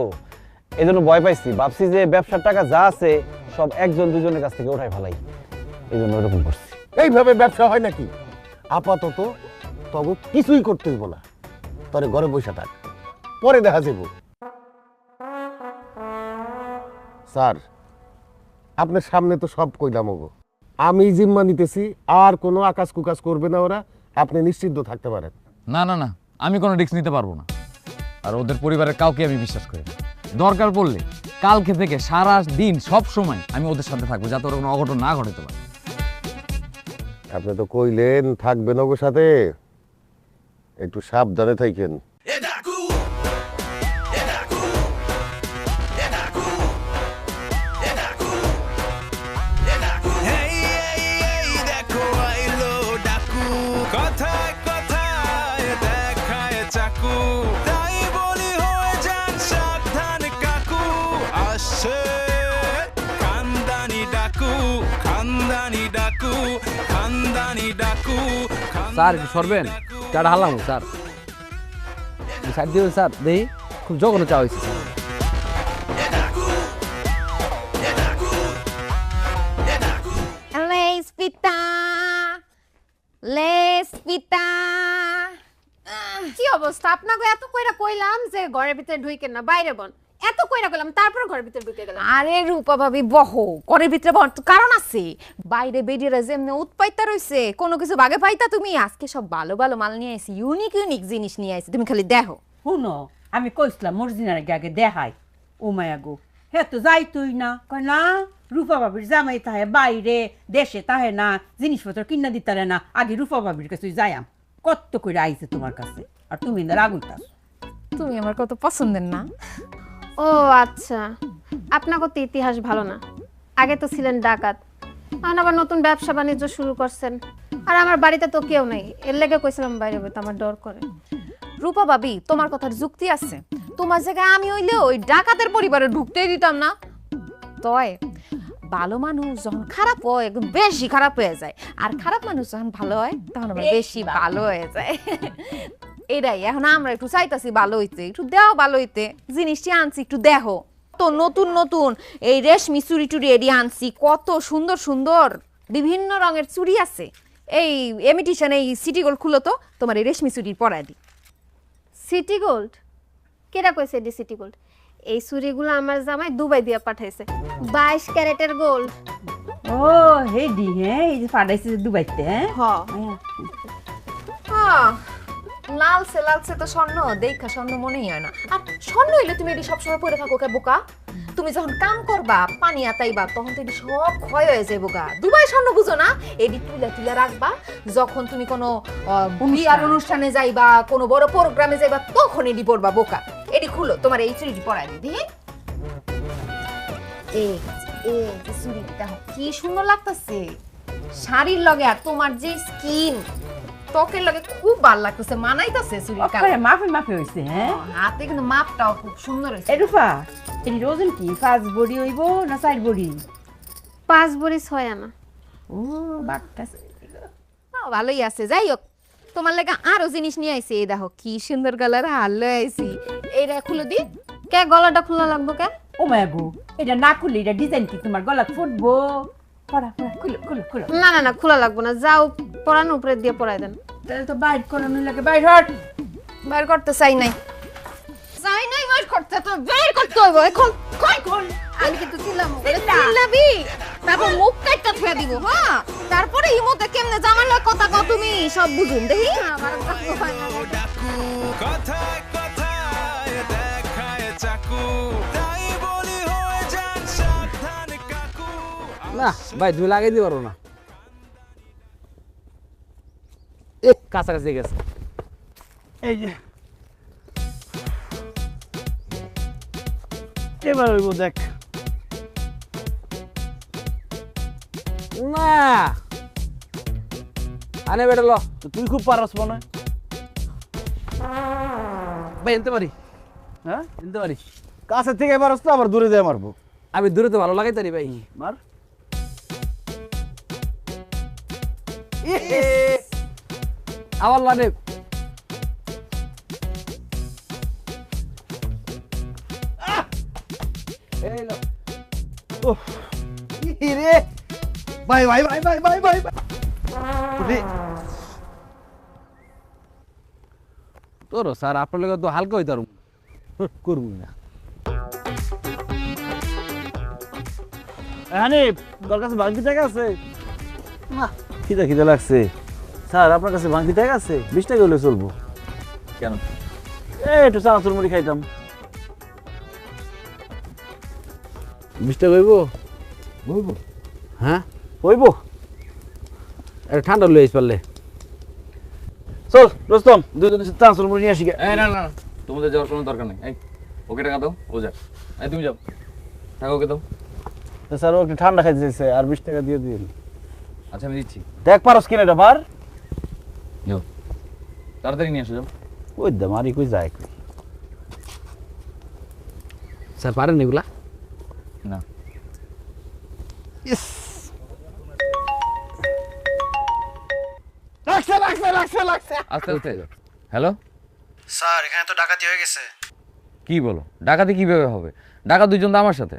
এই জন্য ভয় পাইছি, ভাবছি যে ব্যবসার টাকা যা আছে সব একজন দুজনের কাছ থেকে উঠাই ফেলাই, এই জন্য ওরকম করছি। এইভাবে ব্যবসা হয় নাকি? আপাতত তবে কিছুই করতে হইব না, তোরে ঘরে বসে থাক, পরে দেখা যাব। স্যার আপনার সামনে তো সব কইলাম, ওগো আমি জিম্মা নিতেছি, আর কোনো আকাশ কুকাশ করবে না ওরা, আপনি নিশ্চিন্ত থাকতে পারেন। না না না, আমি কোনো রিস্ক নিতে পারবো না, আর ওদের পরিবারের কাউকে আমি বিশ্বাস করি না। দরকার পড়লে কালকে থেকে সারা দিন সব সময় আমি ওদের সাথে থাকবো, যাতে ওরা কোনো অঘটন না ঘটাতে পারে। আপনি তো কইলেন থাকবেন ওগো সাথে, একটু সাবধানে থাকেন। দেখো আইলো ডাকু, কথায় কথায় দেখায় চাকু, তাই বলি হয়ে যান সাবধান কাকু। আসছে খানদানি ডাকু, খানদানি ডাকু, খানদানি ডাকু। স্যার একটু সরবেন, চাটা হারলাম স্যার, সাইড দিয়ে স্যার দেখি খুব জঘন্য চা হয়েছে স্যার। লেস পিতা লেস পিতা। কি অবস্থা আপনাকে? এত কইরা কইলাম যে ঘরের ভিতরে ঢুইকেন না, বাইরে বন। এত কইরা কইলাম, তারপর ঘরের ভিতরে ঢুকে গেলাম। আরে রূপা ভাবি বহো, ঘরের ভিতরে বহো, কারণ আছে। বাইরে বেরিয়ে যেমনি উৎপাইতা রইছে, কোনো কিছু বাগে পাইতা তুমি। আজকে সব ভালো ভালো মাল নিয়ে আইছি, ইউনিক ইউনিক জিনিস নিয়ে আইছি, তুমি খালি দেখো। শুনো, আমি কইছিলাম মর্জিনার আগে দেখাই। ও মায়া গো, হে তো যাই তুই না, কয় না রূপা বাবির জামাই তাহে বাইরে দেশে তাহে না, জিনিসপত্র কিনা দিতারে না, আগে রূপা বাবির কাছে যাইয়াম। কত করে আইছে তোমার কাছে, আর তুমি না রাগুইতাস। তুমি আমার কত পছন্দের না। ও আচ্ছা, আপনাকে তো ইতিহাস ভালো না। আগে তো ছিলেন ডাকাত, এখন আবার নতুন ব্যবসা বাণিজ্য শুরু করছেন। আর আমার বাড়িতে তো কেউ নেই, এর লেগে কইছিলাম বাইরে বইতে, আমার ডর করে। রূপা ভাবি তোমার কথার যুক্তি আছে, তোমার জায়গায় আমি হইলে ওই ডাকাতের পরিবারে ঢুকতেই দিতাম না। তয় ভালো মানুষ যখন খারাপ হয় একদম বেশি খারাপ হয়ে যায়, আর খারাপ মানুষ যখন ভালো হয় তখন আবার বেশি ভালো হয়ে যায়। এটাই এখন আমরা একটু চাইতাছি ভালো হইতে, একটু দেও ভালো হইতে। জিনিসটি আনছি একটু দেখো তো, নতুন নতুন এই রেশমি চুড়ি টুড়ি এডি আনছি, কত সুন্দর সুন্দর বিভিন্ন রঙের চুড়ি আছে। এই এমিটিশন এই সিটি গোল্ড খুলো তো, তোমার এই রেশমি চুড়ির পরায় দি। City gold? কেটা কইছে এডি সিটি গোল্ড? এই চুড়িগুলো আমার জামাই দুবাই দিয়ে পাঠাইছে, 22 ক্যারেটের গোল্ড। ও হেডি, হ্যাঁ এই যে পাঠাইছে দুবাইতে। হ্যাঁ লালসে লালসে তো স্বর্ণ, দেখা স্বর্ণ মনেই হয় না। আর স্বর্ণ হইলে তুমি এটি সবসময় পরে থাকো কে বোকা? তুমি যখন কাম করবা পানি আতাইবা তখন তো এটি সব ক্ষয় হয়ে যায় বোকা। দুবাই স্বর্ণ বুঝো না? এটি তুলে তুলে রাখবা, যখন তুমি কোনো বিয়ার অনুষ্ঠানে যাইবা, কোনো বড় প্রোগ্রামে যাইবা, তখন এটি পরবা বোকা। এটি খুলো, তোমার এই চুড়িটি পরাই দিদি। এই এই যে চুড়িটি দেখো কি সুন্দর লাগতেছে শাড়ির লগে, আর তোমার যে স্কিন ত্বকের লগে খুব ভালো লাগতেছে, মানাইতাছে চুড়ির কালার। মাফি মাফি হইছে। হ্যাঁ হাতে কিন্তু মাপটাও খুব সুন্দর হইছে। এ রূপা, এটি ওজন কি 5 বডি হইব না 4 বডি? 5 বড়ি 6 আনা। ও বাক্কাস, ভালোই আছে। যাই হোক, তোমার লাগে আরো জিনিস নিয়ে আইছি। এই দেখো কি সুন্দর কালার হার লয়ে আইছি, এইটা খুলে দি। কে গলাটা খোলা লাগবো কে? ও মায়া গো, এটা না খুললে এটা ডিজাইন কি তোমার গলা ফুটবো? পড়া পড়া, খুলো খুলো খুলো। না না না, খোলা লাগবো না, যাও পরানো উপরে দিয়ে পরাই দেন। তাহলে তো বাইর করানো লাগে, বাইর হট। বাইর করতে চাই নাই, চাই নাই বাইর করতে, তো বাইর করতে হইব এখন। কই কোন আমি কিন্তু ছিলাম, চিল্লাবি তারপর মুখ কাটটা ফেলে দিব। হ্যাঁ তারপরে ইমোতে কেমনে জামার লয় কথা কও তুমি, সব বুঝুন দেখি। আমার ডাকু, কথায় কথায় দেখায় চাকু, তাই বলি হয়ে যান সাবধান কাকু। না ভাই তুমি লাগাই দিতে পারো না, কাছাকাছি গেছে। এই যে এবার হইব, দেখ। না আনে বেটা ল, তো তুই খুব পারস মনে হয়। ভাই এনতে পারি, হ্যাঁ এনতে পারি। কাছে থেকে পারস তো, আবার দূরে দিয়ে মারবো। আমি দূরে তো ভালো লাগাই তারি ভাই। মার। আবার লানে রে ভাই ভাই ভাই ভাই ভাই ভাই তোর স্যার আপনার লোক তো হালকা হইতে পারুম করবো না হানিফ তোর কাছে বাংকি টাকা আছে? না খিদা খিদা লাগছে। স্যার আপনার কাছে বাংকি টাকা আছে? 20 টাকা হলে চলবো। কেন? একটু চানাচুর মুড়ি খাইতাম। 20 টাকা হইব হইব হ্যাঁ হইব। এটা ঠান্ডা লইস পারলে চল রোস্তম দুজনের সাথে চানাচুর মুড়ি নিয়ে আসি গে। এই না না তোমাদের যাওয়ার কোনো দরকার নেই। এই ওকে টাকা দাও, ও যা। এই তুমি যাও, টাকা ওকে দাও। তো স্যার ও একটু ঠান্ডা খাইতে চাইছে, আর 20 টাকা দিয়ে দিন। আচ্ছা আমি দিচ্ছি, দেখ পারস কিনা এটা পার। যাও তাড়াতাড়ি নিয়ে আসো, যাও। ওই দে মারি কই যায় কই। স্যার পারেন এগুলা? না ইস লাগছে লাগছে লাগছে লাগছে। আস্তে আস্তে। হ্যালো স্যার এখানে তো ডাকাতি হয়ে গেছে। কি বলো? ডাকাতি কিভাবে হবে? ডাকাত দুইজন তো আমার সাথে।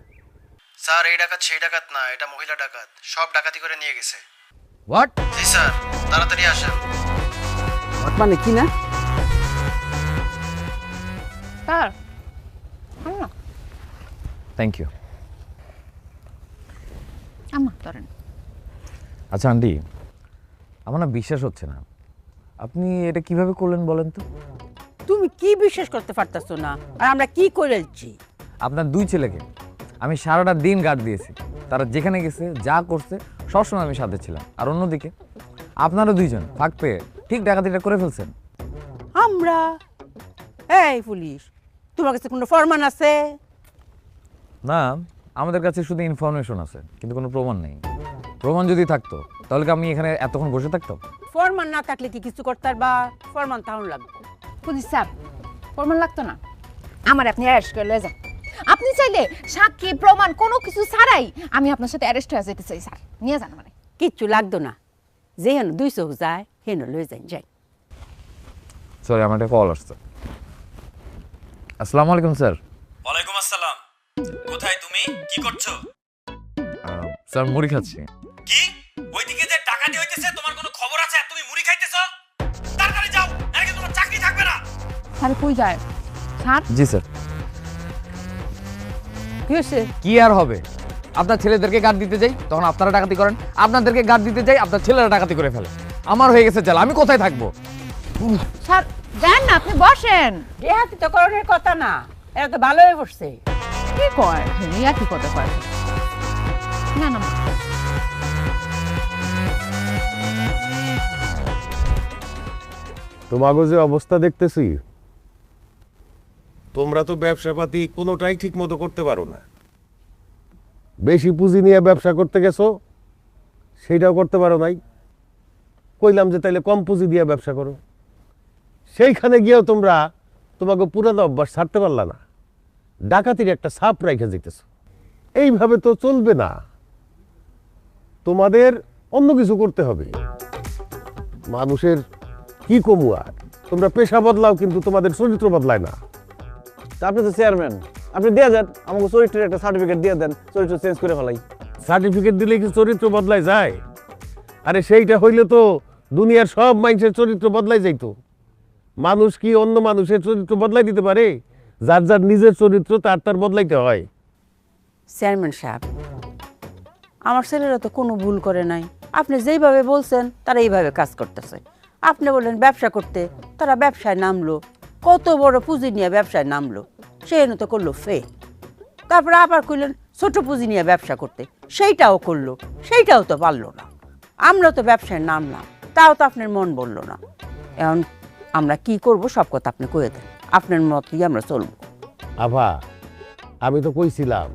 স্যার এই ডাকাত সেই ডাকাত না, এটা মহিলা ডাকাত, সব ডাকাতি করে নিয়ে গেছে। হোয়াট? জি স্যার তাড়াতাড়ি আসেন। হোয়াট মানে কি না? Sir thank you. আম্মা ধরেন। আচ্ছা আন্টি, আমার না বিশ্বাস হচ্ছে না, আপনি এটা কিভাবে করলেন বলেন তো? তুমি কি বিশ্বাস করতে পারতাছো না? আর আমরা কি করেছি? আপনার দুই ছেলেকে আমি সারাটা দিন গার্ড দিয়েছি, তারা যেখানে গেছে যা করছে সবসময় আমি সাথে ছিলাম। আর অন্যদিকে আপনারা দুইজন ফাঁক পেয়ে ঠিক ডাকাতিটা করে ফেলছেন। আমরা? এই পুলিশ, তোমার কাছে কোনো ফরমান আছে? না, আমাদের কাছে শুধু ইনফরমেশন আছে, কিন্তু কোনো প্রমাণ নেই। প্রমাণ যদি থাকতো তাহলে কি আমি এখানে এতক্ষণ বসে থাকতাম? ফরমান না থাকলে কি কিছু করতে পারবা? ফরমান তাহলে লাগবে। পুলিশ স্যার প্রমাণ লাগতো না, আমার আপনি অ্যারেস্ট করে লয়ে যান। আপনি চাইলে সাক্ষী প্রমাণ কোনো কিছু ছাড়াই আমি আপনার সাথে অ্যারেস্ট হয়ে যেতে চাই স্যার, নিয়ে যান মানে। কিচ্ছু লাগতো না, যে হেন 2 চোখ যায় হেন লয়ে যাই যাই। সরি, আমার একটা কল আসছে। আসসালামু আলাইকুম স্যার। ওয়ালাইকুম আসসালাম। কোথায় তুমি? কি করছো? স্যার মুড়ি খাচ্ছি। কি? ওইদিকে যে ডাকাতি হইতেছে তোমার কোনো খবর আছে? আর তুমি মুড়ি খাইতেছো? তাড়াতাড়ি যাও, নাকি তোমার চাকরি থাকবে না। স্যার কই যায় স্যার? জি স্যার। কি হয়েছে? কি আর হবে, আপনার ছেলেদেরকে গার্ড দিতে যাই তখন আপনারা ডাকাতি করেন, আপনাদেরকে গার্ড দিতে যাই আপনার ছেলেরা ডাকাতি করে ফেলে। আমার হয়ে গেছে জ্বালা, আমি কোথায় থাকবো? স্যার যান না, আপনি বসেন। দেহাতি তো করণের কথা না, এরা তো ভালো হয়ে বসছে। কি কয় ইয়া কি কথা কয়? না না তোমাকে যে অবস্থা দেখতেছি, তোমরা তো ব্যবসাপাতি কোনোটাই ঠিক মতো করতে পারো না। বেশি পুঁজি নিয়ে ব্যবসা করতে গেছো, সেইটাও করতে পারো নাই। কইলাম যে তাইলে কম পুঁজি দিয়ে ব্যবসা করো, সেইখানে গিয়েও তোমরা তোমাকে পুরানো অভ্যাস ছাড়তে পারলা না। ডাকাতির একটা ছাপ রেখে যেতেছো, এইভাবে তো চলবে না। তোমাদের অন্য কিছু করতে হবে। মানুষের কি কমু আর, তোমরা পেশা বদলাও কিন্তু তোমাদের চরিত্র বদলায় না। তা আপনি তো চেয়ারম্যান, আপনি দিয়ে দেন আমাকে চরিত্রের একটা সার্টিফিকেট দিয়ে দেন, চরিত্র চেঞ্জ করে ফেলাই। সার্টিফিকেট দিলে কি চরিত্র বদলায় যায়? আরে সেইটা হইলে তো দুনিয়ার সব মানুষের চরিত্র বদলাই যাইতো। মানুষ কি অন্য মানুষের চরিত্র বদলাই দিতে পারে? যার যার নিজের চরিত্র তার তার বদলাইতে হয়। চেয়ারম্যান সাহেব, আমার ছেলেরা তো কোনো ভুল করে নাই। আপনি যেইভাবে বলছেন তারা এইভাবে কাজ করতেছে। আপনি বললেন ব্যবসা করতে, তারা ব্যবসায় নামলো, কত বড় পুঁজি নিয়ে ব্যবসায় নামলো, সেখানে তো করলো ফে। তারপরে আবার কইলেন ছোট পুঁজি নিয়ে ব্যবসা করতে, সেইটাও করলো, সেইটাও তো পারলো না। আমরা তো ব্যবসায় নামলাম, তাও তো আপনার মন বললো না। এখন আমরা কি করব সব কথা আপনি কয়ে দেন, আপনার মতই আমরা চলবো। আভা, আমি তো কইছিলাম,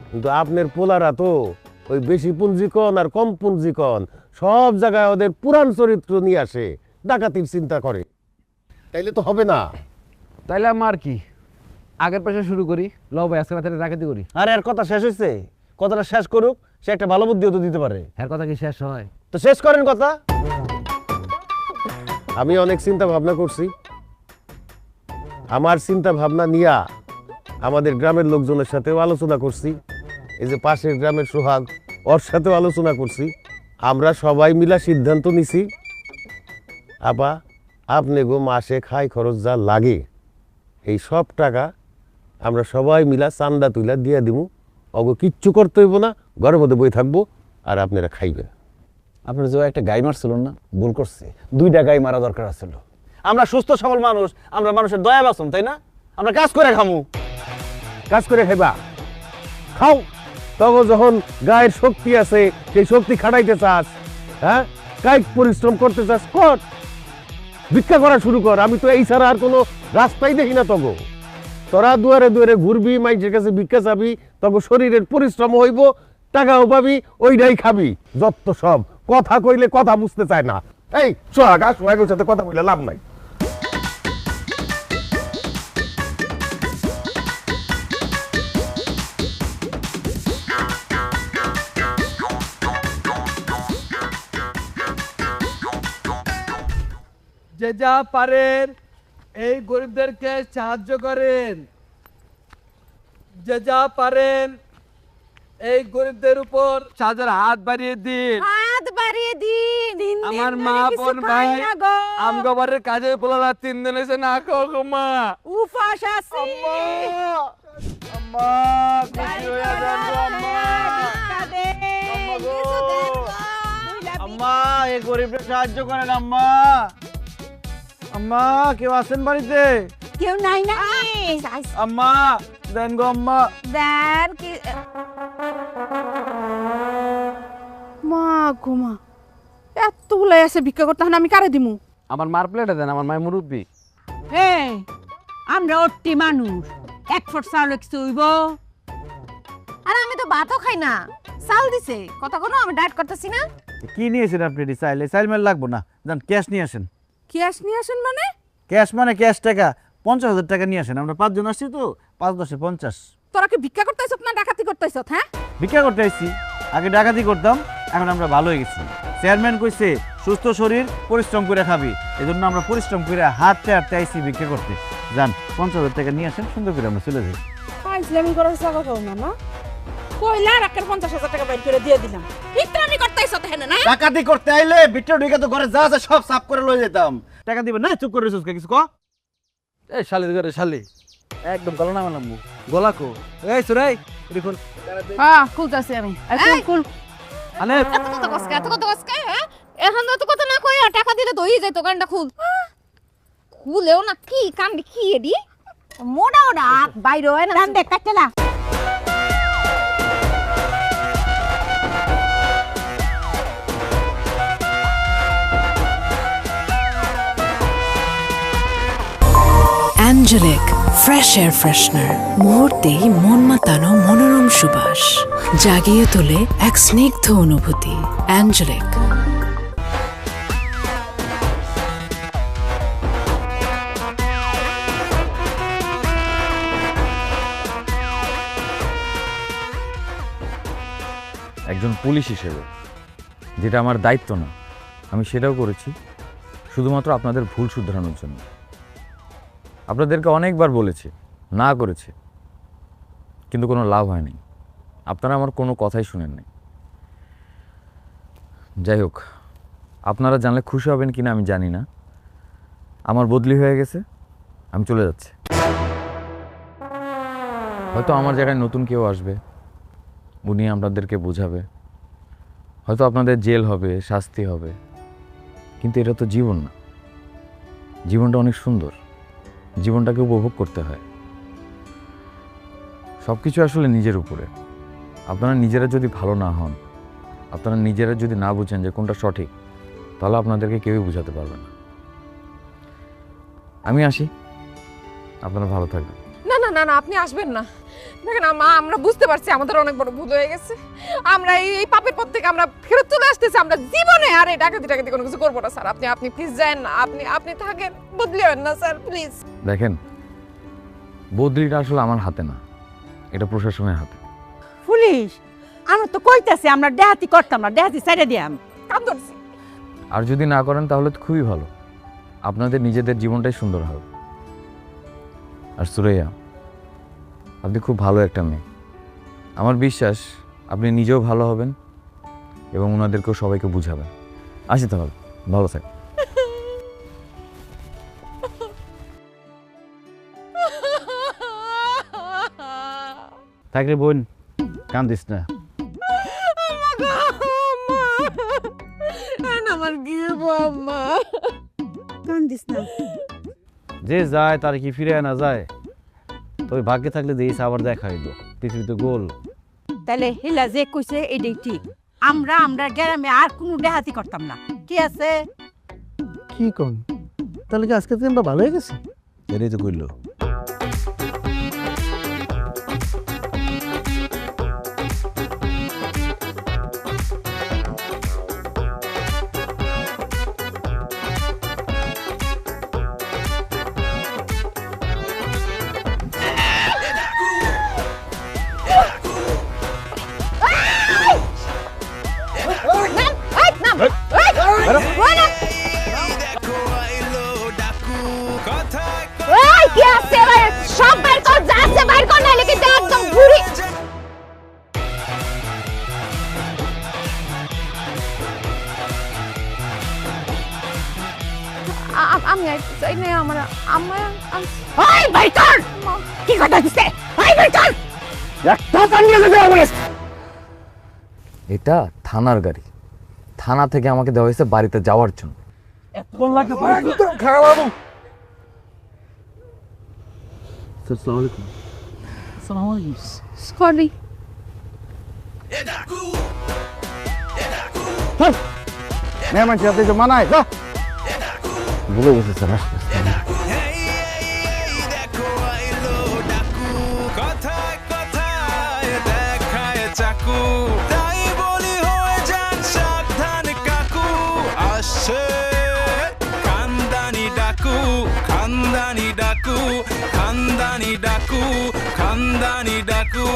কিন্তু আপনার পোলারা তো ওই বেশি পুঞ্জিকন আর কম পুঞ্জিকন সব জায়গায় ওদের পুরান চরিত্র নিয়ে আসে, ডাকাতির চিন্তা করে। তাইলে তো হবে না। তাইলে আমার কি, আগের পেশা শুরু করি, লও ভাই আজকে রাতে ডাকাতি করি। আরে আর কথা শেষ হয়েছে, কথাটা শেষ করুক, সে একটা ভালো বুদ্ধিও তো দিতে পারে। এর কথা কি শেষ হয়? তো শেষ করেন কথা। আমি অনেক চিন্তা ভাবনা করছি, আমার চিন্তা ভাবনা নিয়া আমাদের গ্রামের লোকজনের সাথেও আলোচনা করছি, এই যে পাশের গ্রামের সোহাগ, ওর সাথেও আলোচনা করছি। আমরা সবাই মিলা সিদ্ধান্ত নিছি, আপা আপনি গো মাসে খাই খরচ যা লাগে এই সব টাকা আমরা সবাই মিলা চান্দা তুইলা দিয়ে দিব। অগো কিচ্ছু করতে হইব না, ঘরের মধ্যে বই থাকবো আর আপনারা খাইবেন। আপনার যে একটা গাই মারছিল না, ভুল করছে, 2টা গাই মারা দরকার ছিল। আমরা সুস্থ সবল মানুষ, আমরা মানুষের দয়া বাসম, তাই না? আমরা কাজ করে খামু। কাজ করে খাইবা, খাও। তখন যখন গায়ের শক্তি আছে, সেই শক্তি খাটাইতে চাস, হ্যাঁ কায়িক পরিশ্রম করতে চাস, কর, ভিক্ষা করা শুরু কর। আমি তো এই ছাড়া আর কোনো রাস্তাই দেখি না। তগো তোরা দুয়ারে দুয়ারে ঘুরবি, মাইজের কাছে ভিক্ষা চাবি, তখন শরীরের পরিশ্রম হইব, টাকাও পাবি, ওইটাই খাবি। যত সব কথা কইলে কথা বুঝতে চায় না। এই সোহাগ, সোহাগের সাথে কথা কইলে লাভ নাই। যে যা পারেন এই গরিবদেরকে সাহায্য করেন, যে যা পারেন এই গরিবদের উপর সাহায্যের হাত বাড়িয়ে দিন। হাত বাড়িয়ে দিন। আমার মা বোন ভাই আমগবারের কাজে বলালা 3 দিন এসে না খাও গো মা, উপাস আছে। আম্মা খুশি হয়ে যান গো আম্মা। আম্মা এই গরিবদের সাহায্য করেন আম্মা। আম্মা কেউ আছেন বাড়িতে? কেউ নাই না। আম্মা দেন গো আম্মা। দেন কি মা ঘুমা এত উলাই আছে ভিক্ষা করতে, আমি কারে দিমু? আমার মার প্লেটে দেন, আমার মায়ের মুরব্বী। এই আমরা অট্টি মানুষ, 1 ফুট চাউল কিছু হইব? আর আমি তো ভাতও খাই না, চাল দিছে কথা কোনো, আমি ডায়েট করতেছি না। কি নিয়েছেন আপনি? চাইল মেল লাগবো না, যান ক্যাশ নিয়ে আসেন। ক্যাশ নিয়ে আসেন মানে? ক্যাশ মানে ক্যাশ টাকা, 50,000 টাকা নিয়ে আসেন। আমরা 5 জন আসছি তো, 5 10 50। তোরা কি ভিক্ষা করতেছ না ডাকাতি করতেছ? হ্যাঁ ভিক্ষা করতে আসছি, আগে ডাকাতি করতাম, এখন আমরা ভালো হয়ে গেছি। চেয়ারম্যান কইছে সুস্থ শরীর পরিশ্রম করে খাবি, এই জন্য আমরা পরিশ্রম করে হাঁটতে হাঁটতে আইসি ভিক্ষা করতে। যান 50,000 টাকা নিয়ে আসেন, সুন্দর করে আমরা চলে যাই। ইসলামি করার জায়গা পাও না না, কইলা রাখার 50,000 টাকা বাইর করে দিয়ে দিলাম। ইত্রামি করতেছ তাই না? ডাকাতি করতে আইলে ভিতরে ঢুকে তো ঘরে যা আছে সব সাফ করে লয়ে যেতাম। টাকা দিবেন না? চুপ করে রইছস কিছু ক। এই শালির ঘরে শালি একদম গলা নামা নামবো। গলা কো এই সুরাই দেখুন। হ্যাঁ খুলতাছি আমি। এই খুল আনে এত কথা কসকে, হ্যাঁ এখন তো কথা না কই টাকা দিলে দই যায়, দোকানটা খুল। খুলেও না, কি কান্দি কি এডি মোড়া ওড়া বাইরে হয় না। দান দেখ কাটলা। অ্যাঞ্জেলিক ফ্রেশ এয়ার ফ্রেশনার, মুহূর্তেই মন মাতানো মনোরম সুবাস, জাগিয়ে তোলে এক স্নিগ্ধ অনুভূতি। অ্যাঞ্জেলিক। একজন পুলিশ হিসেবে যেটা আমার দায়িত্ব না, আমি সেটাও করেছি শুধুমাত্র আপনাদের ভুল শুধরানোর জন্য। আপনাদেরকে অনেকবার বলেছি, না করেছি, কিন্তু কোনো লাভ হয়নি। আপনারা আমার কোনো কথাই শুনেন নাই। যাই হোক, আপনারা জানলে খুশি হবেন কিনা আমি জানি না, আমার বদলি হয়ে গেছে, আমি চলে যাচ্ছি। হয়তো আমার জায়গায় নতুন কেউ আসবে, উনি আপনাদেরকে বোঝাবে, হয়তো আপনাদের জেল হবে, শাস্তি হবে, কিন্তু এটা তো জীবন না। জীবনটা অনেক সুন্দর, জীবনটাকে উপভোগ করতে হয়। সব কিছু আসলে নিজের উপরে। আপনারা নিজেরা যদি ভালো না হন, আপনারা নিজেরা যদি না বুঝেন যে কোনটা সঠিক, তাহলে আপনাদেরকে কেউই বোঝাতে পারবে না। আমি আসি, আপনারা ভালো থাকবেন। না না না না, আপনি আসবেন না। দেখেন মা, আমরা বুঝতে পারছি আমাদের অনেক বড় ভুল হয়ে গেছে। আমরা এই পাপের পথ থেকে আমরা ফেরত চলে আসতেছি। আমরা জীবনে আর এই ডাকাতি টাকাতি কোনো কিছু করবো না স্যার। আপনি প্লিজ যান না, আপনি থাকেন, বদলে হবেন না স্যার প্লিজ। দেখেন, বদলিটা আসলে আমার হাতে না, এটা প্রশাসনের হাতে। পুলিশ আমরা তো কইতাছি আমরা ডাকাতি করতাম না, ডাকাতি ছাইড়া দিয়াম। কাম ধরছি। আর যদি না করেন তাহলে তো খুবই ভালো, আপনাদের নিজেদের জীবনটাই সুন্দর হবে। আর সুরাইয়া, আপনি খুব ভালো একটা মেয়ে। আমার বিশ্বাস আপনি নিজেও ভালো হবেন এবং ওনাদেরকেও সবাইকে বুঝাবেন। আসি তাহলে, ভালো থাক। থাক রে বোন, কান্দিস না। আমার কি আম্মা কান্দিস না। যে যায় তার কি ফিরে না যায়? তবে ভাগ্যে থাকলে দেখিস আবার দেখা হইল, পৃথিবীতে গোল। তাহলে হিলা যে কইছে এটাই ঠিক। আমরা গ্রামে আর কোনো দেহাতি করতাম না, কি আছে? কি কোন তাহলে কি আজকে দিন ভালো হয়ে গেছে? এটাই তো করলো। ওই কি আছে এবার সব বাইর কর, যা আছে বাইর কর, নাইলে কিন্তু একদম ঘুরি। আমি চাই না আমার আম্মা। ওই বাইর কর, কি কথা দিছে? ওই বাইর কর, একটা কান্না দিতে হবে। এটা থানার গাড়ি, থানা থেকে আমাকে দেওয়া হয়েছে বাড়িতে যাওয়ার জন্য। সরি। মেহমান সাথে তো মানায়, যা। ভুলে গেছে স্যার, আসতে কথায় কথায় দেখায় চাকু, তাই বলি হয়ে যান সাবধান কাকু। আসছে খানদানি ডাকু, খানদানি ডাকু, খানদানি ডাকু, খানদানি ডাকু।